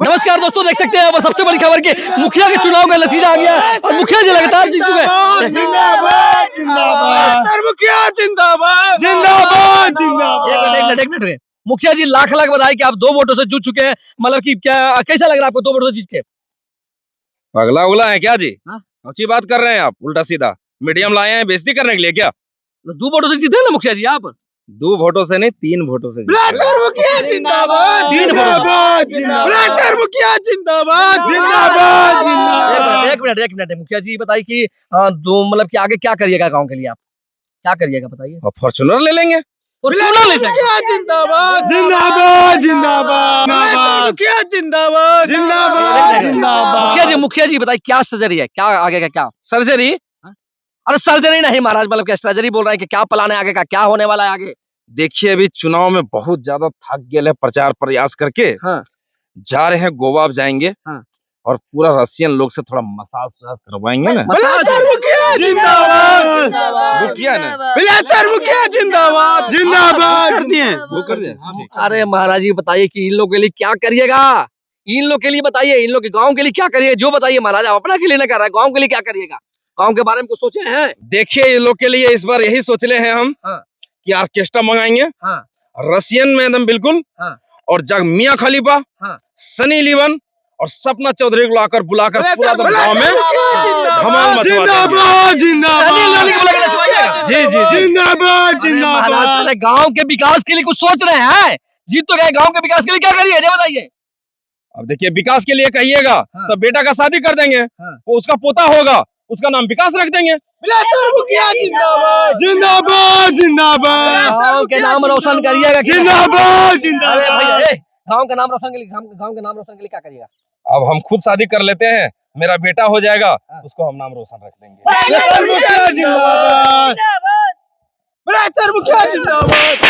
नमस्कार दोस्तों, देख सकते हैं अब सबसे बड़ी खबर की मुखिया के चुनाव का नतीजा आ गया है और मुखिया जी लगातार जीत चुके हैं। जिंदाबाद जिंदाबाद मुखिया जिंदाबाद जिंदाबाद जिंदाबाद। एक मिनट मुखिया जी लाख लाख बधाई कि आप 2 वोटों से जीत चुके हैं। मतलब कि क्या कैसा लग रहा है आपको 2 वोटों से जीत के? पगला उगला है क्या जी? हाँ? अच्छी बात कर रहे हैं आप, उल्टा सीधा मीडियम लाए हैं बेइज्जती करने के लिए क्या? 2 वोटों से जीते हैं ना मुखिया जी आप? 2 वोटों से नहीं 3 वोटों से मुखिया जिंदाबाद, जिंदाबाद जिंदाबाद मुखिया जिंदाबाद जिंदाबाद जिंदाबाद। एक मिनट मुखिया जी बताइए कि दो मतलब कि आगे क्या करिएगा गांव के लिए? आप क्या करिएगा बताइए? फॉर्चूनर ले लेंगे। और चुनाव ले जाएंगे। जिंदाबाद जिंदाबाद जिंदाबाद मुखिया जिंदाबाद जिंदाबाद। मुखिया जी बताइए क्या सर्जरी है, क्या आगे का क्या? सर्जरी? अरे सर्जरी नहीं महाराज, मतलब क्या सर्जरी बोल रहे हैं कि क्या प्लान है आगे का, क्या होने वाला है आगे? देखिए अभी चुनाव में बहुत ज्यादा थक गए हैं प्रचार प्रयास करके। हाँ। जा रहे हैं गोवा, अब जाएंगे। हाँ। और पूरा रशियन लोग से थोड़ा मसाज करवाएंगे ना। मुखिया जिंदाबाद मुखिया ने मुखिया जिंदाबाद जिंदाबाद वो कर दिया। अरे महाराज जी बताइए कि इन लोग के लिए क्या करिएगा? इन लोग के लिए बताइए, इन लोग के गांव के लिए क्या करिए, जो बताइए महाराज। आप अपना के लिए ना कर रहा है, गांव के लिए क्या करिएगा? गांव के बारे में कुछ सोचे हैं? देखिए ये लोग के लिए इस बार यही सोच ले हैं हम। हाँ। कि ऑर्केस्ट्रा मंगाएंगे। हाँ। रशियन में एकदम बिल्कुल। हाँ। और जग मियां खलीफा। हाँ। सनी लियोन और सपना चौधरी को लाकर बुलाकर पूरा गांव में धमाल मचवा देंगे। जी जी जिंदाबाद जिंदाबाद। गांव के विकास के लिए कुछ सोच रहे हैं? जीत तो गए, गांव के विकास के लिए क्या करिए ये बताइए। अब देखिए विकास के लिए कहिएगा। हाँ। तो बेटा का शादी कर देंगे। हाँ। वो उसका पोता होगा, उसका नाम विकास रख देंगे। जिंदाबाद जिंदाबाद जिंदाबाद। गांव के नाम रोशन करिएगा। जिंदाबाद अरे जिंदाबाद। भैया गांव के नाम रोशन के लिए, गांव के नाम रोशन के लिए क्या करिएगा? अब हम खुद शादी कर लेते हैं, मेरा बेटा हो जाएगा। हाँ। उसको हम नाम रोशन रख देंगे। जिंदाबाद। मुखिया जिंदाबाद।